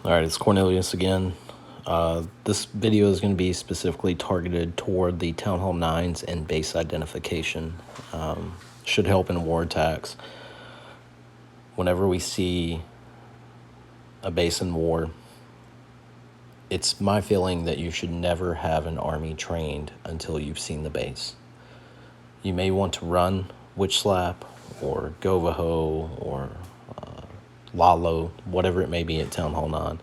All right, it's Cornelius again. This video is going to be specifically targeted toward the Town Hall 9s and base identification. Should help in war attacks. Whenever we see a base in war, it's my feeling that you should never have an army trained until you've seen the base. You may want to run Witch Slap or Govaho or Lalo, whatever it may be at Town Hall 9.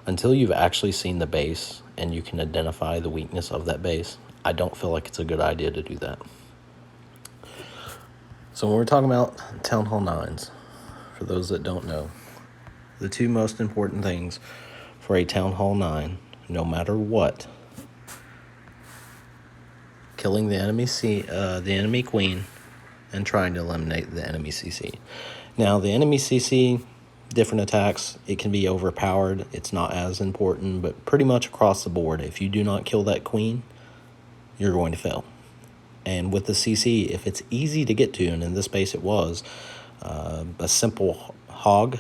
Until you've actually seen the base and you can identify the weakness of that base, I don't feel like it's a good idea to do that. So when we're talking about Town Hall 9s, for those that don't know, the two most important things for a Town Hall 9, no matter what, killing the enemy queen and trying to eliminate the enemy CC. Now, the enemy CC, different attacks, it can be overpowered. It's not as important, but pretty much across the board, if you do not kill that queen, you're going to fail. And with the CC, if it's easy to get to, and in this base it was, a simple hog,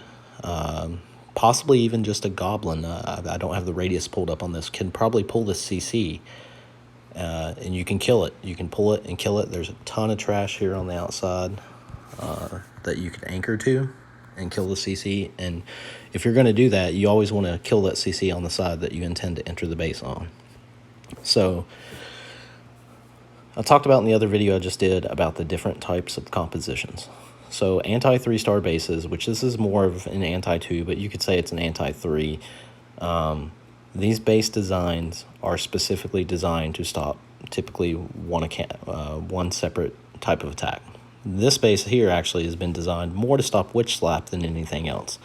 possibly even just a goblin, I don't have the radius pulled up on this, can probably pull the CC, and you can kill it. You can pull it and kill it. There's a ton of trash here on the outside that you can anchor to and kill the CC. And if you're going to do that, you always want to kill that CC on the side that you intend to enter the base on. So I talked about in the other video I just did about the different types of compositions. So anti-3-star bases, which this is more of an anti-2, but you could say it's an anti-3. These base designs are specifically designed to stop typically one separate type of attack. This base here actually has been designed more to stop Witch Slap than anything else.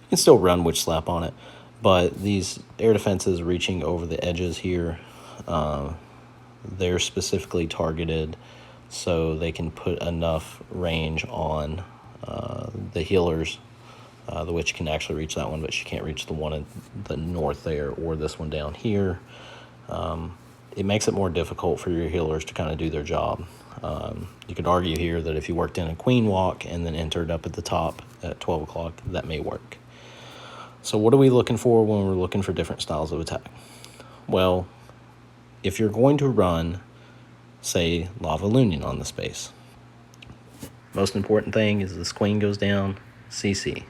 You can still run Witch Slap on it, but these air defenses reaching over the edges here, they're specifically targeted so they can put enough range on the healers. The witch can actually reach that one, but she can't reach the one in the north there or this one down here. It makes it more difficult for your healers to kind of do their job. You could argue here that if you worked in a queen walk and then entered up at the top at 12 o'clock, that may work. So what are we looking for when we're looking for different styles of attack? Well, if you're going to run, say, Lava Lunion on the space, most important thing is this queen goes down, CC.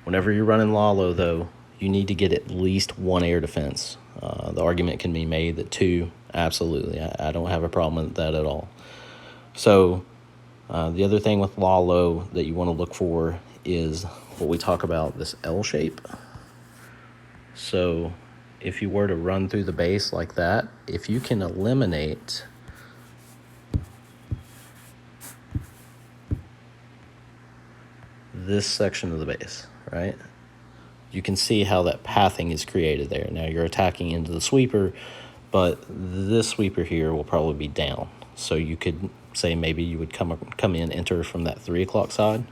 Whenever you're running Lalo, though, you need to get at least one air defense. The argument can be made that two, absolutely. I don't have a problem with that at all. So the other thing with Lalo that you want to look for is what we talk about, this L shape. So if you were to run through the base like that, if you can eliminate this section of the base, right, you can see how that pathing is created there. Now you're attacking into the sweeper, but this sweeper here will probably be down. So you could say maybe you would come in, enter from that 3 o'clock side,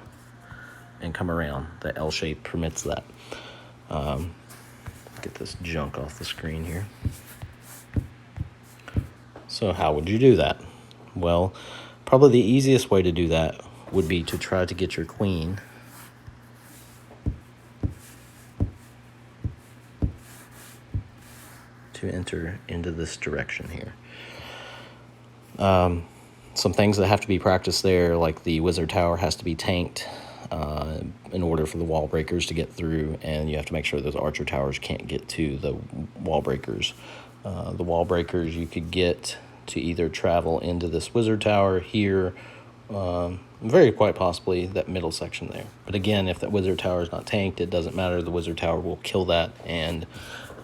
and come around. The L shape permits that. Get this junk off the screen here. So how would you do that? Well, probably the easiest way to do that would be to try to get your queen to enter into this direction here. Some things that have to be practiced there, like the wizard tower has to be tanked in order for the wall breakers to get through, and you have to make sure those archer towers can't get to the wall breakers. The wall breakers you could get to either travel into this wizard tower here, very quite possibly that middle section there. But again, if that wizard tower is not tanked, it doesn't matter. The wizard tower will kill that. And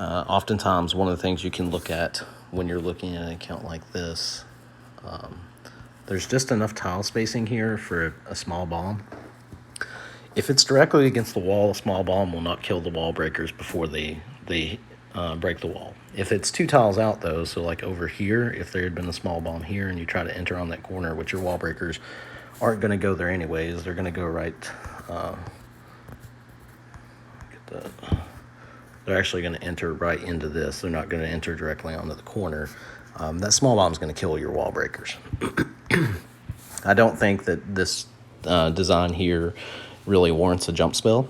oftentimes one of the things you can look at when you're looking at an account like this, there's just enough tile spacing here for a small bomb. If it's directly against the wall, a small bomb will not kill the wall breakers before they break the wall. If it's 2 tiles out, though, so like over here, if there had been a small bomb here and you try to enter on that corner, which your wall breakers aren't going to go there anyways, they're going to go right. They're actually going to enter right into this. They're not going to enter directly onto the corner. That small bomb is going to kill your wall breakers. I don't think that this design here really warrants a jump spell.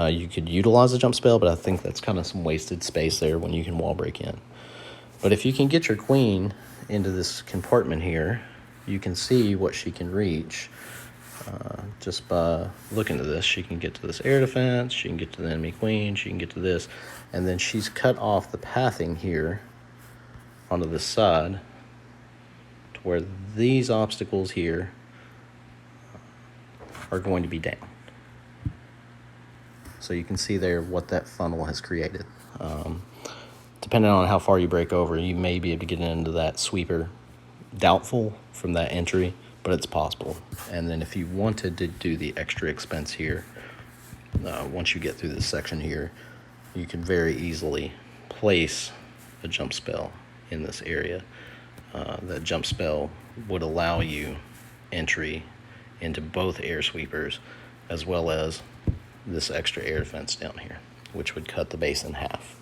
You could utilize a jump spell, but I think that's kind of some wasted space there when you can wall break in. But if you can get your queen into this compartment here, you can see what she can reach. Just by looking at this, she can get to this air defense, she can get to the enemy queen, she can get to this, and then she's cut off the pathing here onto this side to where these obstacles here are going to be down. So you can see there what that funnel has created. Depending on how far you break over, you may be able to get into that sweeper. Doubtful from that entry, but it's possible. And then if you wanted to do the extra expense here, once you get through this section here, you can very easily place a jump spell in this area. That jump spell would allow you entry into both air sweepers as well as this extra air defense down here, which would cut the base in half.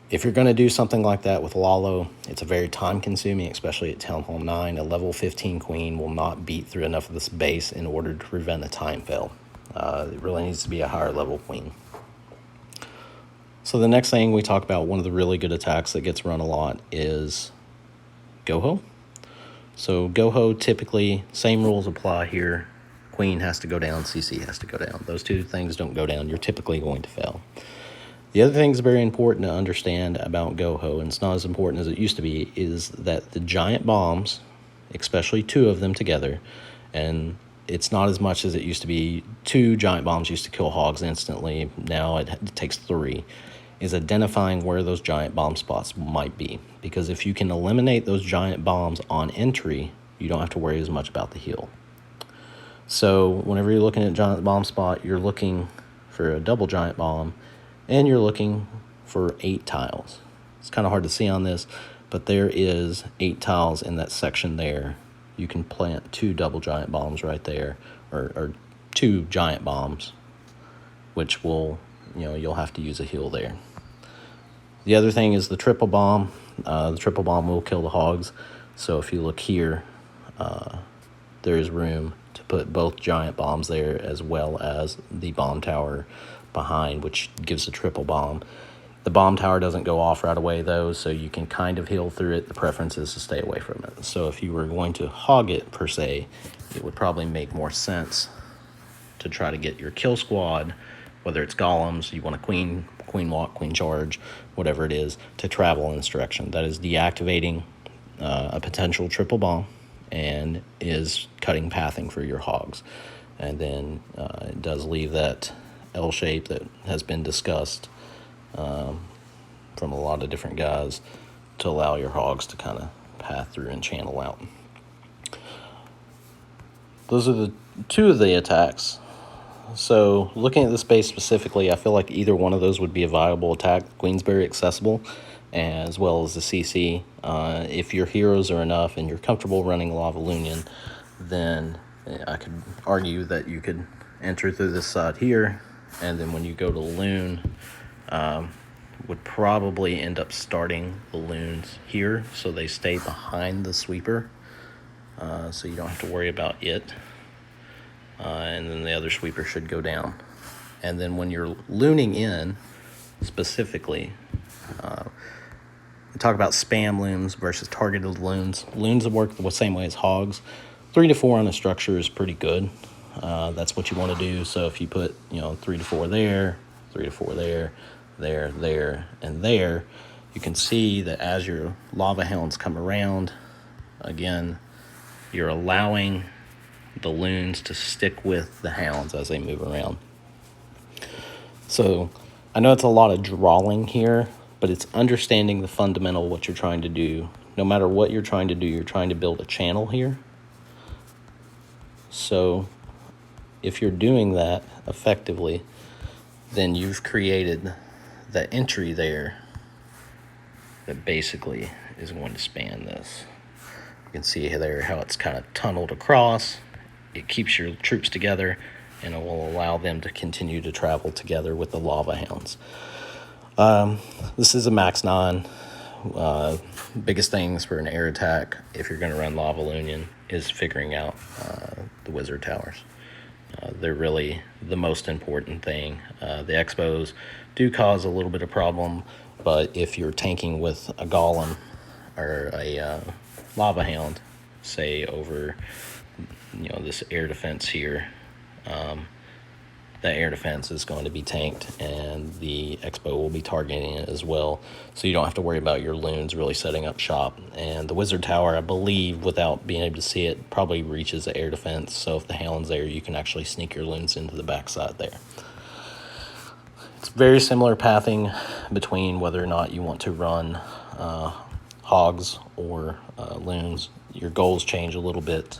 If you're going to do something like that with Lalo, it's a very time consuming, especially at Town Hall 9. A level 15 queen will not beat through enough of this base in order to prevent a time fail. It really needs to be a higher level queen. So the next thing we talk about, one of the really good attacks that gets run a lot is Goho. So Goho, typically, same rules apply here. Queen has to go down, CC has to go down. Those two things don't go down, you're typically going to fail. The other thing that's very important to understand about Goho, and it's not as important as it used to be, is that the giant bombs, especially two of them together, and it's not as much as it used to be. 2 giant bombs used to kill hogs instantly. Now it takes 3, is identifying where those giant bomb spots might be. Because if you can eliminate those giant bombs on entry, you don't have to worry as much about the heal. So whenever you're looking at giant bomb spot, you're looking for a double giant bomb, and you're looking for 8 tiles. It's kind of hard to see on this, but there is 8 tiles in that section there. You can plant 2 double giant bombs right there, or 2 giant bombs, which will, you'll have to use a heal there. The other thing is the triple bomb. The triple bomb will kill the hogs. So if you look here, there is room to put both giant bombs there as well as the bomb tower behind, which gives a triple bomb. The bomb tower doesn't go off right away though, so you can kind of heal through it. The preference is to stay away from it. So if you were going to hog it per se, it would probably make more sense to try to get your kill squad, whether it's golems, you want a queen walk, queen charge, whatever it is, to travel in this direction. That is deactivating a potential triple bomb and is cutting pathing for your hogs. And then it does leave that L shape that has been discussed from a lot of different guys to allow your hogs to kind of path through and channel out. Those are the 2 of the attacks. So looking at the space specifically, I feel like either one of those would be a viable attack. Queen's very accessible, as well as the CC. If your heroes are enough and you're comfortable running Lava Lunion, then I could argue that you could enter through this side here, and then when you go to Loon, would probably end up starting the Loons here, so they stay behind the sweeper, so you don't have to worry about it. And then the other sweeper should go down. And then when you're looning in, specifically, we talk about spam loons versus targeted loons. Loons work the same way as hogs. 3 to 4 on a structure is pretty good. That's what you want to do. So if you put 3 to 4 there, 3 to 4 there, and there, you can see that as your lava hounds come around, again, you're allowing the loons to stick with the hounds as they move around. So I know it's a lot of drawing here, but it's understanding the fundamental what you're trying to do. No matter what you're trying to do, you're trying to build a channel here. So if you're doing that effectively, then you've created the entry there that basically is going to span this. You can see there how it's kind of tunneled across. It keeps your troops together, and it will allow them to continue to travel together with the lava hounds. This is a max 9. Biggest things for an air attack, if you're going to run Lava Lunion, is figuring out the wizard towers. They're really the most important thing. The Expos do cause a little bit of problem, but if you're tanking with a Golem or a Lava Hound, say over this air defense here, that air defense is going to be tanked, and the Expo will be targeting it as well. So you don't have to worry about your loons really setting up shop. And the Wizard Tower, I believe, without being able to see it, probably reaches the air defense. So if the Hound's there, you can actually sneak your loons into the backside there. It's very similar pathing between whether or not you want to run hogs or loons. Your goals change a little bit.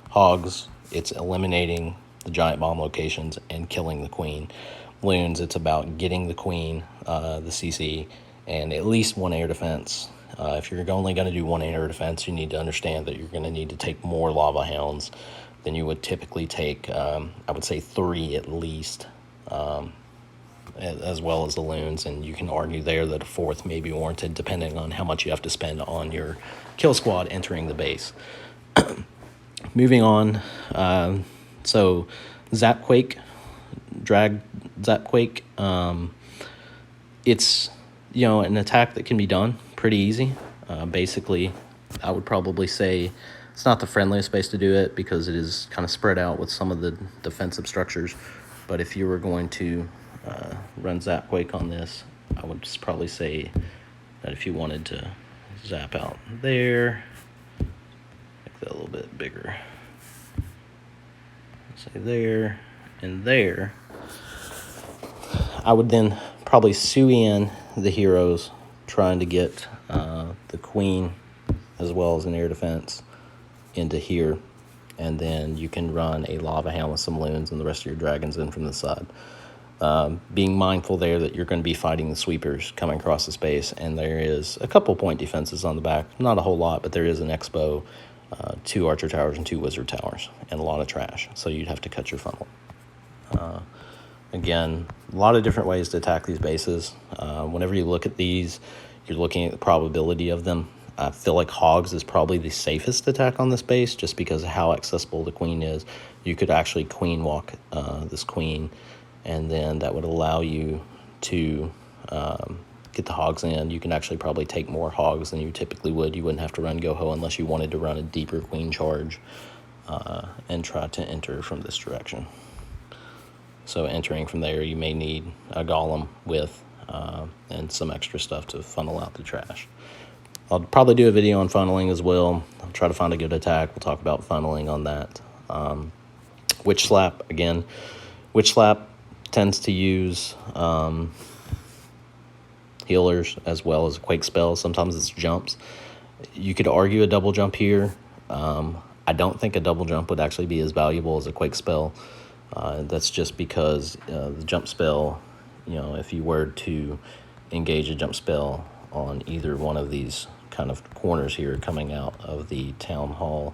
Hogs, it's eliminating the giant bomb locations and killing the queen. Loons, it's about getting the queen, the CC, and at least one air defense. If you're only going to do one air defense, you need to understand that you're going to need to take more Lava Hounds than you would typically take. I would say 3 at least, as well as the loons, and you can argue there that a 4th may be warranted depending on how much you have to spend on your kill squad entering the base. Moving on, so Zapquake, drag Zapquake, it's an attack that can be done pretty easy. Basically, I would probably say it's not the friendliest base to do it because it is kind of spread out with some of the defensive structures. But if you were going to run Zapquake on this, I would just probably say that if you wanted to zap out there, make that a little bit bigger, say there and there, I would then probably sue in the heroes trying to get the queen as well as an air defense into here, and then you can run a Lava Hound with some loons and the rest of your dragons in from the side. Being mindful there that you're going to be fighting the sweepers coming across the space, and there is a couple point defenses on the back, not a whole lot, but there is an Expo, 2 Archer Towers and 2 Wizard Towers, and a lot of trash, so you'd have to cut your funnel. Again, a lot of different ways to attack these bases. Whenever you look at these, you're looking at the probability of them. I feel like Hogs is probably the safest attack on this base just because of how accessible the queen is. You could actually queen walk this queen, and then that would allow you to get the Hogs in. You can actually probably take more Hogs than you typically would. You wouldn't have to run Go-Ho unless you wanted to run a deeper queen charge and try to enter from this direction. So entering from there, you may need a Golem with and some extra stuff to funnel out the trash. I'll probably do a video on funneling as well. I'll try to find a good attack. We'll talk about funneling on that. Witch Slap, again. Witch Slap tends to use healers as well as Quake spells. Sometimes it's jumps. You could argue a double jump here. I don't think a double jump would actually be as valuable as a Quake spell. That's just because the jump spell, if you were to engage a jump spell on either one of these kind of corners here coming out of the town hall,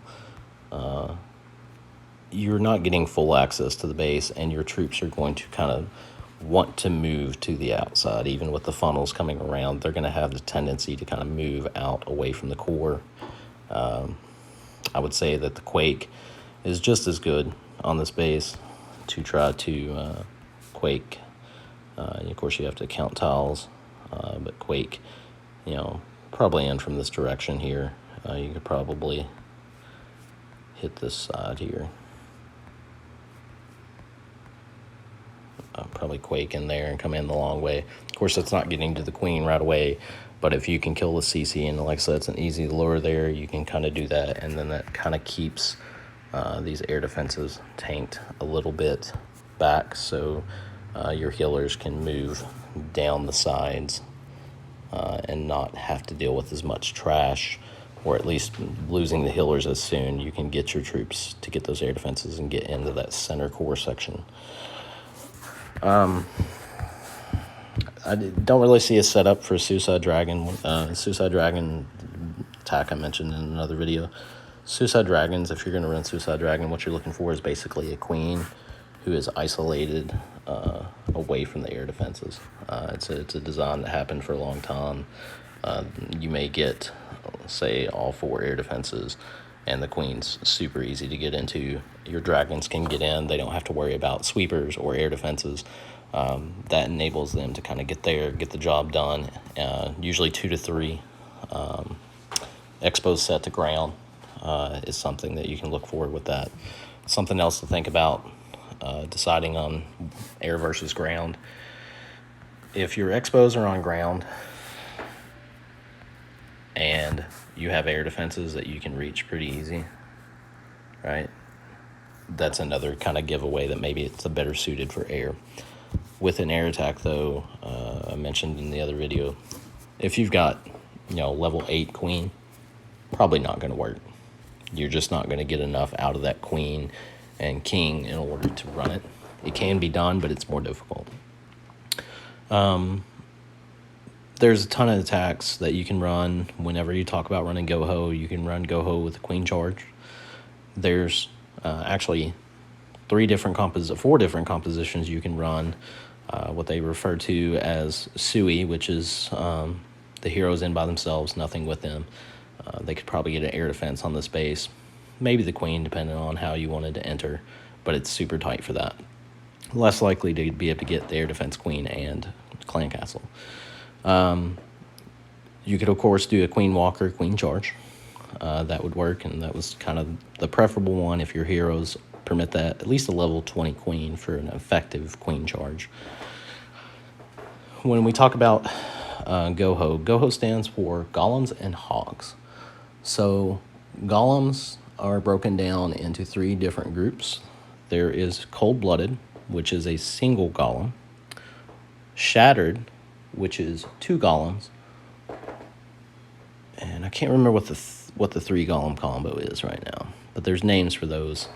you're not getting full access to the base, and your troops are going to kind of want to move to the outside. Even with the funnels coming around, they're going to have the tendency to kind of move out away from the core. I would say that the Quake is just as good on this base to try to Quake. Of course, you have to count tiles, but Quake, probably in from this direction here. You could probably hit this side here. Probably Quake in there and come in the long way. Of course, it's not getting to the queen right away, but if you can kill the CC, and like I said, it's an easy lure there, you can kind of do that, and then that kind of keeps these air defenses tanked a little bit back, so your healers can move down the sides and not have to deal with as much trash, or at least losing the healers as soon. You can get your troops to get those air defenses and get into that center core section. I don't really see a setup for Suicide Dragon. Suicide Dragon attack I mentioned in another video. Suicide Dragons, if you're going to run Suicide Dragon, what you're looking for is basically a queen who is isolated away from the air defenses. It's a design that happened for a long time. You may get, say, all 4 air defenses and the queen's super easy to get into. Your dragons can get in. They don't have to worry about sweepers or air defenses. That enables them to kind of get there, get the job done. Usually 2 to 3 expos set to ground is something that you can look for with that. Something else to think about deciding on air versus ground. If your expos are on ground and you have air defenses that you can reach pretty easy, right? That's another kind of giveaway that maybe it's a better suited for air. With an air attack, though, I mentioned in the other video, if you've got, level 8 queen, probably not going to work. You're just not going to get enough out of that queen and king in order to run it. It can be done, but it's more difficult. There's a ton of attacks that you can run. Whenever you talk about running Goho, you can run Goho with a queen charge. There's actually 4 different compositions you can run. What they refer to as Sui, which is the heroes in by themselves, nothing with them. They could probably get an air defense on this base. Maybe the queen, depending on how you wanted to enter, but it's super tight for that. Less likely to be able to get the air defense queen and clan castle. You could, of course, do a queen walker, queen charge. That would work, and that was kind of the preferable one if your heroes permit that. At least a level 20 queen for an effective queen charge. When we talk about Goho stands for golems and hogs. So golems are broken down into 3 different groups. There is cold-blooded, which is a single golem. Shattered, which is 2 golems. And I can't remember what the 3 golem combo is right now, but there's names for those.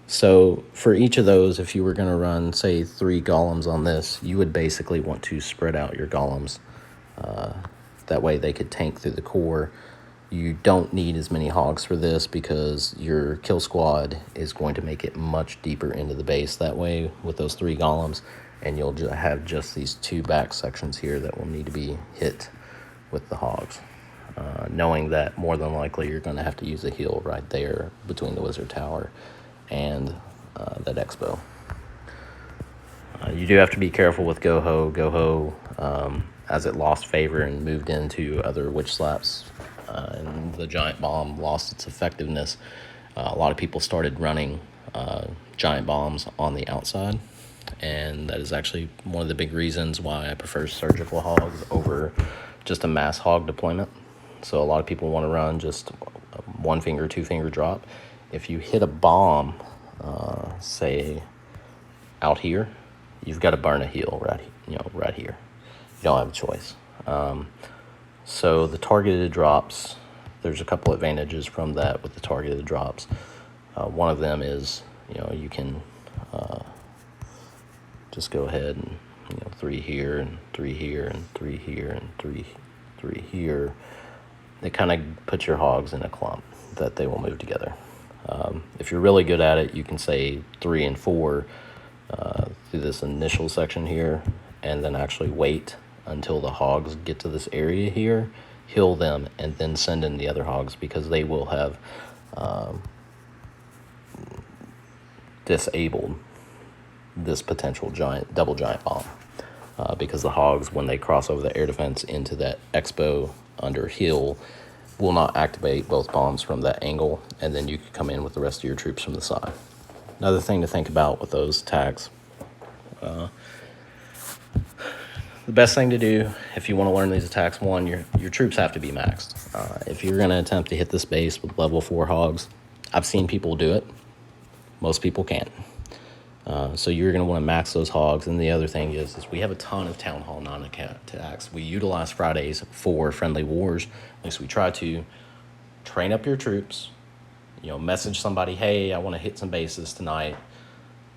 So for each of those, if you were going to run, say, 3 golems on this, you would basically want to spread out your golems. That way they could tank through the core. You don't need as many hogs for this because your kill squad is going to make it much deeper into the base that way with those 3 golems, and you'll have just these 2 back sections here that will need to be hit with the hogs. Knowing that more than likely you're going to have to use a heal right there between the wizard tower and that expo. You do have to be careful with Goho. Goho, as it lost favor and moved into other witch slaps, and the giant bomb lost its effectiveness, a lot of people started running giant bombs on the outside, and that is actually one of the big reasons why I prefer surgical hogs over just a mass hog deployment. So a lot of people want to run just 1 finger, 2 finger drop. If you hit a bomb, say out here, you've got to burn a heal right here. You don't have a choice. So the targeted drops, there's a couple advantages from that with the targeted drops. One of them is, you can just go ahead and 3 here and 3 here and 3 here and 3 here. They kind of put your hogs in a clump that they will move together. If you're really good at it, you can say 3 and 4 through this initial section here, and then actually wait until the hogs get to this area here, heal them, and then send in the other hogs, because they will have disabled this potential double giant bomb. Because the hogs, when they cross over the air defense into that expo under heal, will not activate both bombs from that angle, and then you can come in with the rest of your troops from the side. Another thing to think about with those attacks, the best thing to do if you want to learn these attacks, one, your troops have to be maxed. If you're going to attempt to hit this base with level 4 hogs, I've seen people do it. Most people can't. So you're going to want to max those hogs. And the other thing is we have a ton of Town Hall 9 attacks. We utilize Fridays for friendly wars. At least we try to train up your troops. Message somebody, hey, I want to hit some bases tonight.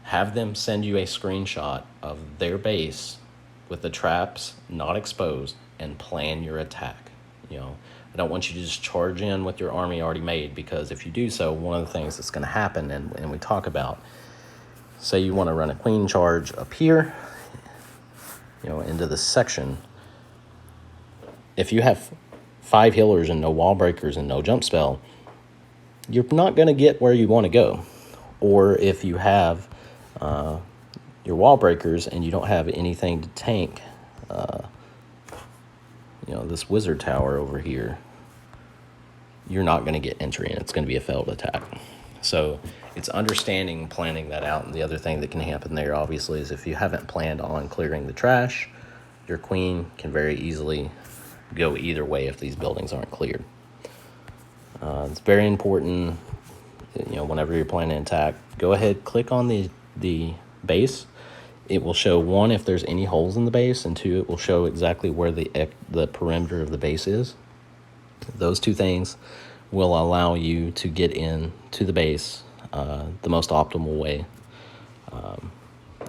Have them send you a screenshot of their base with the traps not exposed and plan your attack. I don't want you to just charge in with your army already made, because if you do so, one of the things that's going to happen, and we talk about, say you want to run a queen charge up here, into this section. If you have 5 healers and no wall breakers and no jump spell, you're not going to get where you want to go. Or if you have your wall breakers and you don't have anything to tank, this wizard tower over here, you're not going to get entry, and it's going to be a failed attack. So it's understanding, planning that out. And the other thing that can happen there, obviously, is if you haven't planned on clearing the trash, your queen can very easily go either way if these buildings aren't cleared. It's very important, whenever you're planning an attack, go ahead, click on the base. It will show, 1, if there's any holes in the base, and 2, it will show exactly where the perimeter of the base is. Those 2 things will allow you to get in to the base the most optimal way,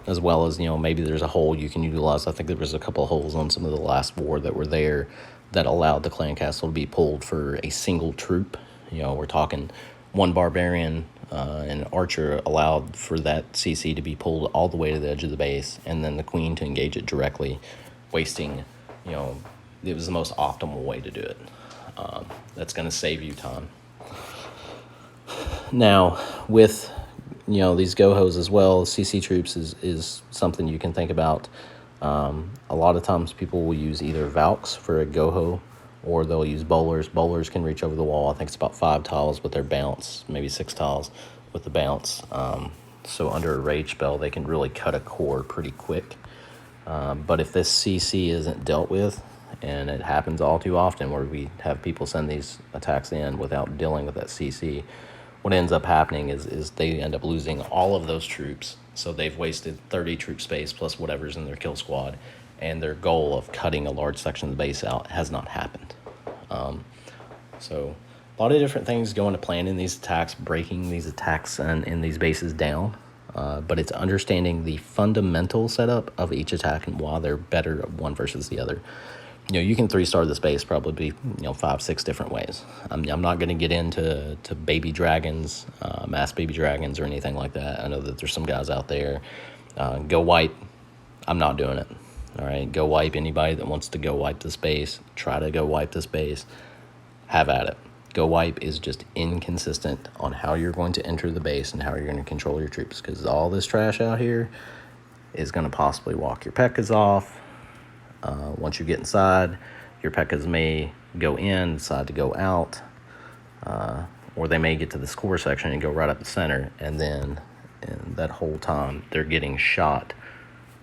as well as, maybe there's a hole you can utilize. I think there was a couple of holes on some of the last war that were there that allowed the clan castle to be pulled for a single troop. We're talking 1 barbarian and archer allowed for that CC to be pulled all the way to the edge of the base, and then the queen to engage it directly, wasting, it was the most optimal way to do it. That's going to save you time. Now, with these gohos as well, CC troops is something you can think about. A lot of times people will use either Valks for a goho, or they'll use bowlers. Bowlers can reach over the wall. I think it's about 5 tiles with their bounce, maybe 6 tiles with the bounce. So under a rage spell, they can really cut a core pretty quick. But if this CC isn't dealt with, and it happens all too often where we have people send these attacks in without dealing with that CC, what ends up happening is they end up losing all of those troops. So they've wasted 30 troop space plus whatever's in their kill squad, and their goal of cutting a large section of the base out has not happened. So a lot of different things go into planning these attacks, breaking these attacks and these bases down. But it's understanding the fundamental setup of each attack and why they're better one versus the other. You can 3-star this base probably 5-6 different ways. I'm not going to get into baby dragons, mass baby dragons or anything like that. I know that there's some guys out there. Go wipe. I'm not doing it. All right, go wipe. Anybody that wants to go wipe this base, try to go wipe this base. Have at it. Go wipe is just inconsistent on how you're going to enter the base and how you're going to control your troops, because all this trash out here is going to possibly walk your P.E.K.K.A.s off. Once you get inside, your P.E.K.K.A.s may go in, decide to go out, or they may get to this core section and go right up the center, and then that whole time they're getting shot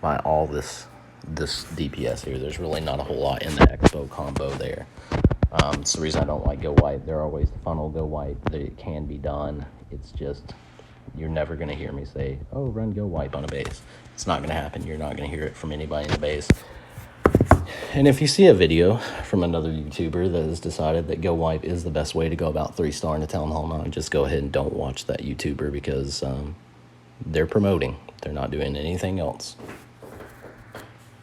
by all this DPS here. There's really not a whole lot in the Expo combo there. It's the reason I don't like go wipe. There are ways to funnel go wipe that it can be done. It's just, you're never going to hear me say, oh, run go wipe on a base. It's not going to happen. You're not going to hear it from anybody in the base. And if you see a video from another YouTuber that has decided that go wipe is the best way to go about 3-star in a Town Hall 9, just go ahead and don't watch that YouTuber, because they're promoting. They're not doing anything else.